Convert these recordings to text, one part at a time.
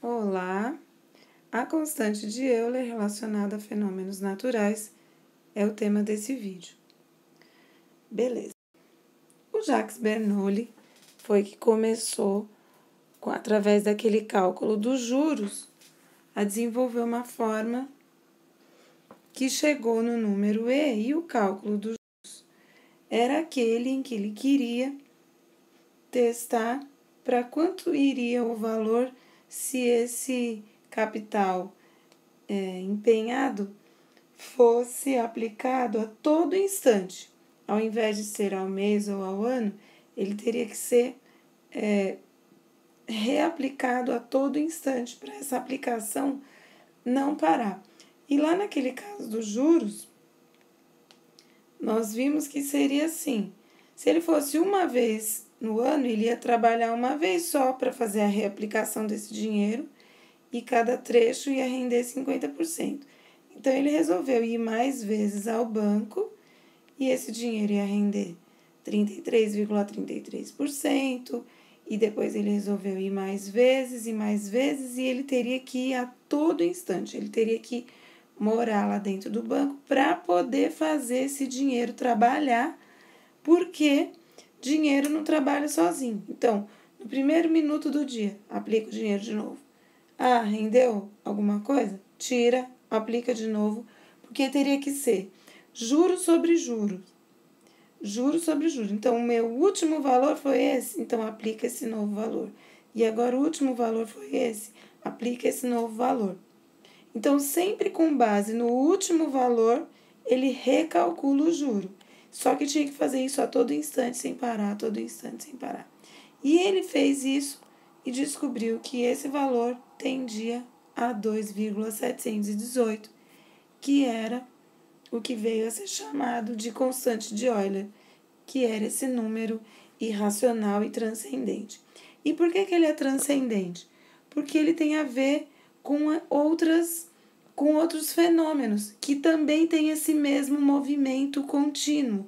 Olá! A constante de Euler relacionada a fenômenos naturais é o tema desse vídeo. Beleza. O Jacques Bernoulli foi que começou, através daquele cálculo dos juros, a desenvolver uma forma que chegou no número E, e o cálculo dos juros era aquele em que ele queria testar para quanto iria o valor se esse capital empenhado fosse aplicado a todo instante. Ao invés de ser ao mês ou ao ano, ele teria que ser reaplicado a todo instante, para essa aplicação não parar. E lá naquele caso dos juros, nós vimos que seria assim: se ele fosse uma vez no ano, ele ia trabalhar uma vez só para fazer a reaplicação desse dinheiro e cada trecho ia render 50%. Então, ele resolveu ir mais vezes ao banco e esse dinheiro ia render 33,33%, e depois ele resolveu ir mais vezes e ele teria que ir a todo instante, ele teria que morar lá dentro do banco para poder fazer esse dinheiro trabalhar, porque dinheiro não trabalha sozinho. Então, no primeiro minuto do dia, aplica o dinheiro de novo. Ah, rendeu alguma coisa? Tira, aplica de novo, porque teria que ser juros sobre juros. Juros sobre juros. Então, o meu último valor foi esse, então aplica esse novo valor. E agora o último valor foi esse, aplica esse novo valor. Então, sempre com base no último valor, ele recalcula o juro. Só que tinha que fazer isso a todo instante, sem parar, a todo instante, sem parar. E ele fez isso e descobriu que esse valor tendia a 2,718, que era o que veio a ser chamado de constante de Euler, que era esse número irracional e transcendente. E por que ele é transcendente? Porque ele tem a ver com outros fenômenos que também têm esse mesmo movimento contínuo.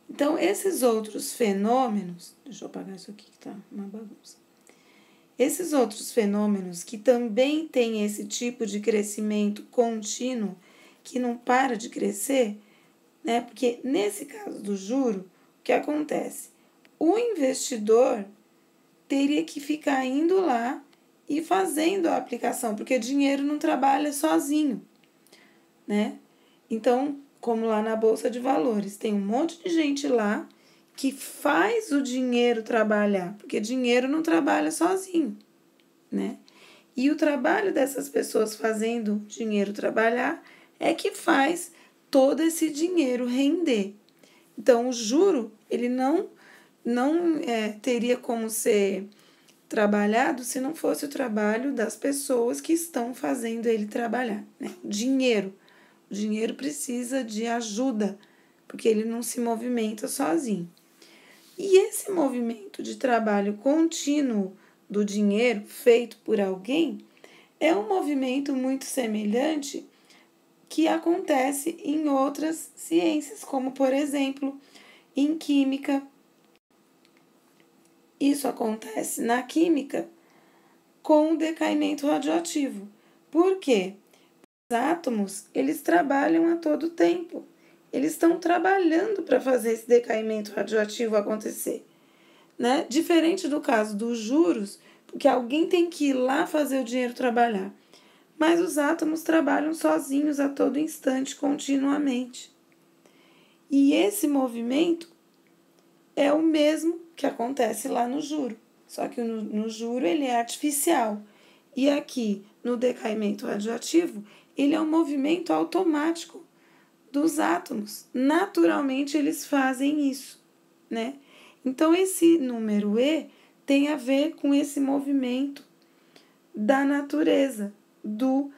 Então, esses outros fenômenos, deixa eu apagar isso aqui que tá uma bagunça. Esses outros fenômenos que também têm esse tipo de crescimento contínuo, que não para de crescer, né? Porque nesse caso do juro, o que acontece? O investidor teria que ficar indo lá e fazendo a aplicação, porque dinheiro não trabalha sozinho, né? Então, como lá na Bolsa de Valores, tem um monte de gente lá que faz o dinheiro trabalhar, porque dinheiro não trabalha sozinho, né? E o trabalho dessas pessoas fazendo o dinheiro trabalhar é que faz todo esse dinheiro render. Então, o juro, ele não teria como ser trabalhado se não fosse o trabalho das pessoas que estão fazendo ele trabalhar, né? O dinheiro precisa de ajuda, porque ele não se movimenta sozinho. E esse movimento de trabalho contínuo do dinheiro feito por alguém é um movimento muito semelhante que acontece em outras ciências, como, por exemplo, em química. Isso acontece na química com o decaimento radioativo. Por quê? Os átomos, eles trabalham a todo tempo. Eles estão trabalhando para fazer esse decaimento radioativo acontecer, né? Diferente do caso dos juros, porque alguém tem que ir lá fazer o dinheiro trabalhar. Mas os átomos trabalham sozinhos a todo instante, continuamente. E esse movimento é o mesmo que acontece lá no juro. Só que no juro ele é artificial. E aqui, no decaimento radioativo, ele é um movimento automático dos átomos. Naturalmente, eles fazem isso, né? Então, esse número E tem a ver com esse movimento da natureza, no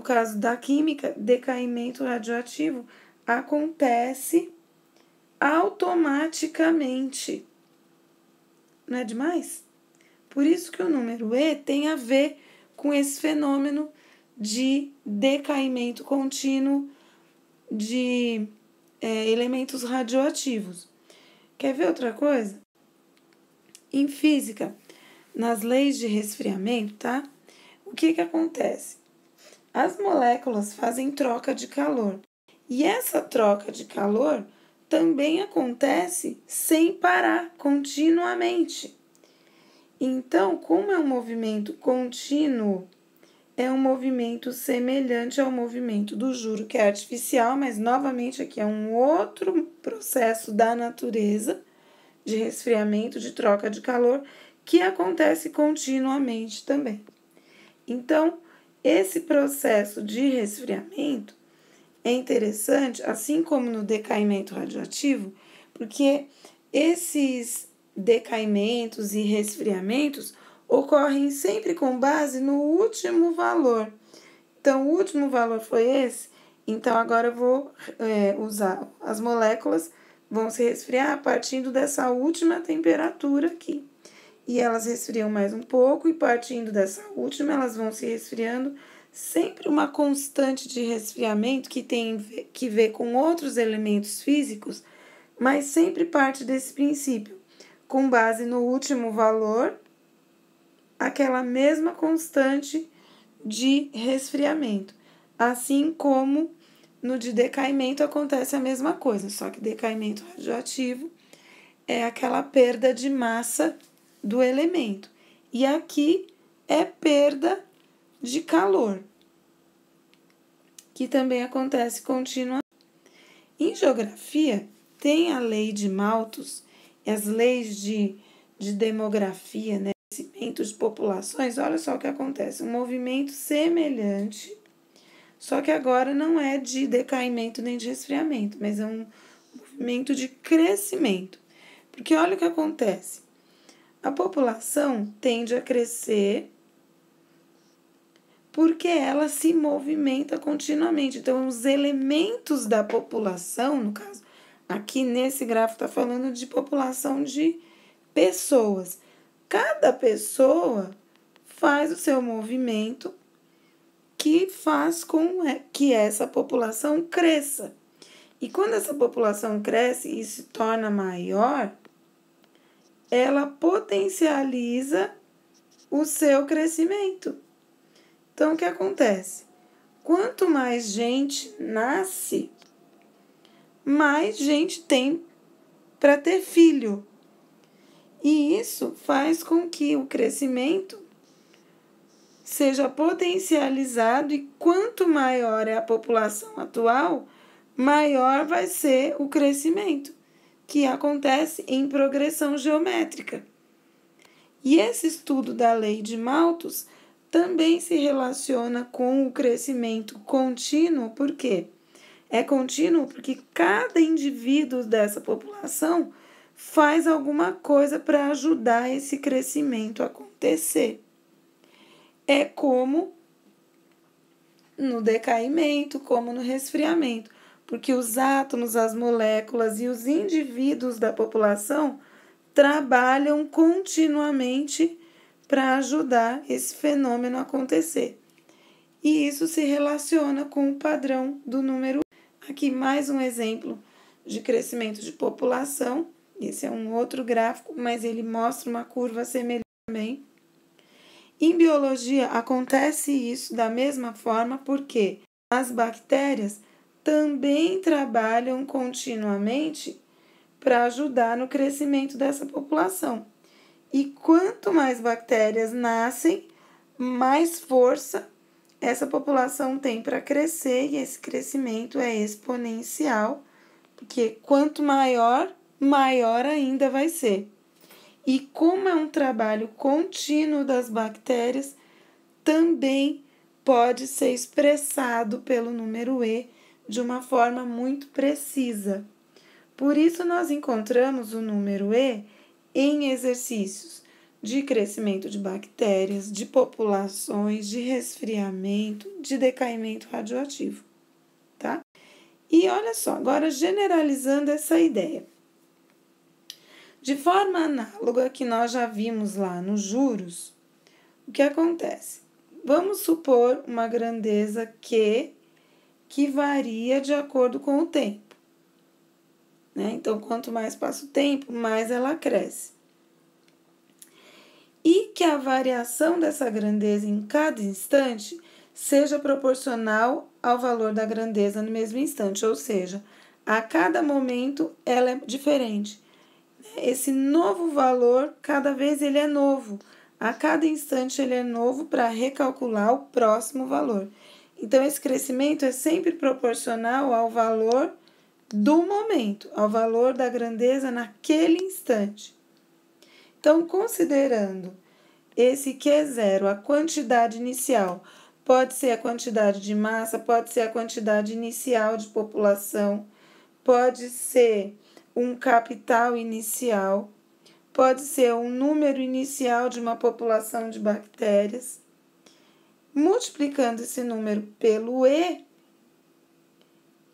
caso da química, decaimento radioativo acontece automaticamente. Não é demais? Por isso que o número E tem a ver com esse fenômeno de decaimento contínuo de elementos radioativos. Quer ver outra coisa? Em física, nas leis de resfriamento, tá? O que acontece? As moléculas fazem troca de calor. E essa troca de calor também acontece sem parar, continuamente. Então, como é um movimento contínuo, é um movimento semelhante ao movimento do juro, que é artificial, mas novamente aqui é um outro processo da natureza de resfriamento, de troca de calor, que acontece continuamente também. Então, esse processo de resfriamento é interessante, assim como no decaimento radioativo, porque esses decaimentos e resfriamentos ocorrem sempre com base no último valor. Então, o último valor foi esse, então agora eu vou usar as moléculas, vão se resfriar partindo dessa última temperatura aqui. E elas resfriam mais um pouco, e partindo dessa última, elas vão se resfriando. Sempre uma constante de resfriamento que tem que ver com outros elementos físicos, mas sempre parte desse princípio. Com base no último valor, aquela mesma constante de resfriamento. Assim como no de decaimento acontece a mesma coisa, só que decaimento radioativo é aquela perda de massa do elemento. E aqui é perda de calor, que também acontece continuamente. Em geografia, tem a lei de Malthus, as leis de demografia, né? Crescimento de populações. Olha só o que acontece, um movimento semelhante, só que agora não é de decaimento nem de resfriamento, mas é um movimento de crescimento. Porque olha o que acontece, a população tende a crescer porque ela se movimenta continuamente. Então, os elementos da população, no caso, aqui nesse gráfico está falando de população de pessoas. Cada pessoa faz o seu movimento que faz com que essa população cresça. E quando essa população cresce e se torna maior, ela potencializa o seu crescimento. Então, o que acontece? Quanto mais gente nasce, mais gente tem para ter filho. E isso faz com que o crescimento seja potencializado, e quanto maior é a população atual, maior vai ser o crescimento, que acontece em progressão geométrica. E esse estudo da lei de Malthus também se relaciona com o crescimento contínuo. Por quê? É contínuo porque cada indivíduo dessa população faz alguma coisa para ajudar esse crescimento a acontecer. É como no decaimento, como no resfriamento, porque os átomos, as moléculas e os indivíduos da população trabalham continuamente para ajudar esse fenômeno a acontecer. E isso se relaciona com o padrão do número. Aqui mais um exemplo de crescimento de população. Esse é um outro gráfico, mas ele mostra uma curva semelhante também. Em biologia acontece isso da mesma forma, porque as bactérias também trabalham continuamente para ajudar no crescimento dessa população. E quanto mais bactérias nascem, mais força essa população tem para crescer, e esse crescimento é exponencial, porque quanto maior, maior ainda vai ser. E como é um trabalho contínuo das bactérias, também pode ser expressado pelo número E de uma forma muito precisa. Por isso, nós encontramos o número E em exercícios de crescimento de bactérias, de populações, de resfriamento, de decaimento radioativo, tá? E olha só, agora generalizando essa ideia. De forma análoga que nós já vimos lá nos juros, o que acontece? Vamos supor uma grandeza Q que varia de acordo com o tempo, né? Então, quanto mais passa o tempo, mais ela cresce. E que a variação dessa grandeza em cada instante seja proporcional ao valor da grandeza no mesmo instante, ou seja, a cada momento ela é diferente. Esse novo valor, cada vez ele é novo. A cada instante ele é novo para recalcular o próximo valor. Então, esse crescimento é sempre proporcional ao valor do momento, ao valor da grandeza naquele instante. Então, considerando esse Q0, a quantidade inicial, pode ser a quantidade de massa, pode ser a quantidade inicial de população, pode ser um capital inicial, pode ser um número inicial de uma população de bactérias. Multiplicando esse número pelo E,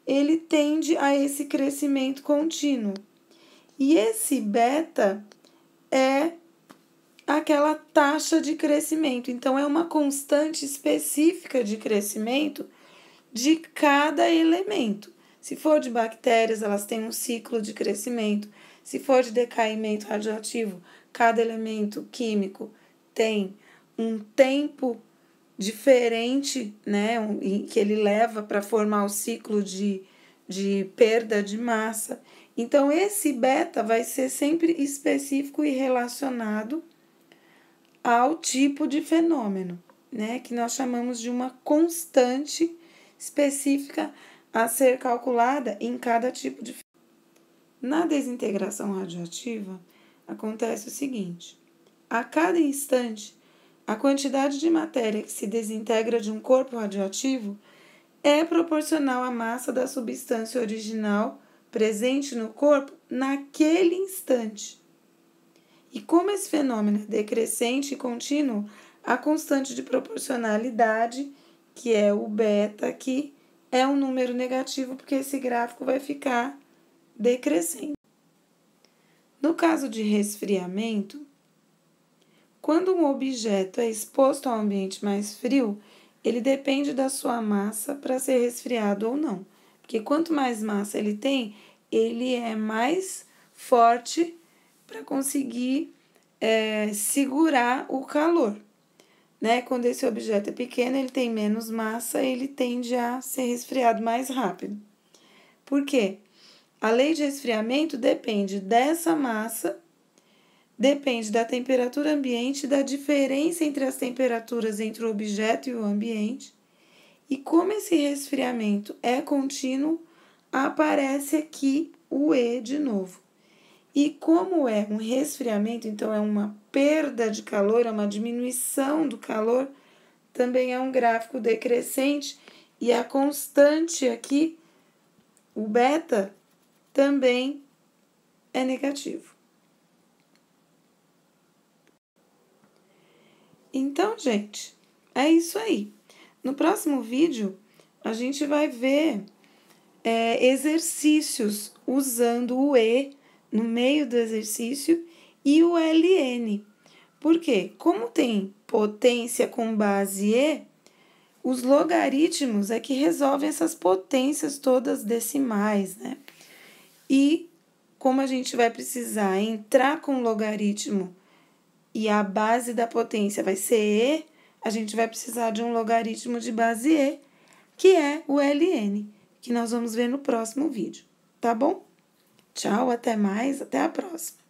ele tende a esse crescimento contínuo. E esse beta é aquela taxa de crescimento. Então, é uma constante específica de crescimento de cada elemento. Se for de bactérias, elas têm um ciclo de crescimento. Se for de decaimento radioativo, cada elemento químico tem um tempo diferente, né, que ele leva para formar o ciclo de perda de massa. Então, esse beta vai ser sempre específico e relacionado ao tipo de fenômeno, né, que nós chamamos de uma constante específica a ser calculada em cada tipo de fenômeno. Na desintegração radioativa, acontece o seguinte: a cada instante, a quantidade de matéria que se desintegra de um corpo radioativo é proporcional à massa da substância original presente no corpo naquele instante. E como esse fenômeno é decrescente e contínuo, a constante de proporcionalidade, que é o beta aqui, é um número negativo, porque esse gráfico vai ficar decrescente. No caso de resfriamento, quando um objeto é exposto a um ambiente mais frio, ele depende da sua massa para ser resfriado ou não. Porque quanto mais massa ele tem, ele é mais forte para conseguir segurar o calor. Né? Quando esse objeto é pequeno, ele tem menos massa, ele tende a ser resfriado mais rápido. Por quê? A lei de resfriamento depende dessa massa, depende da temperatura ambiente, da diferença entre as temperaturas entre o objeto e o ambiente. E como esse resfriamento é contínuo, aparece aqui o E de novo. E como é um resfriamento, então é uma perda de calor, é uma diminuição do calor, também é um gráfico decrescente, e a constante aqui, o beta, também é negativo. Então, gente, é isso aí. No próximo vídeo, a gente vai ver exercícios usando o E no meio do exercício e o LN. Por quê? Como tem potência com base E, os logaritmos é que resolvem essas potências todas decimais, né? E como a gente vai precisar entrar com logaritmo e a base da potência vai ser E, a gente vai precisar de um logaritmo de base E, que é o LN, que nós vamos ver no próximo vídeo, tá bom? Tchau, até mais, até a próxima.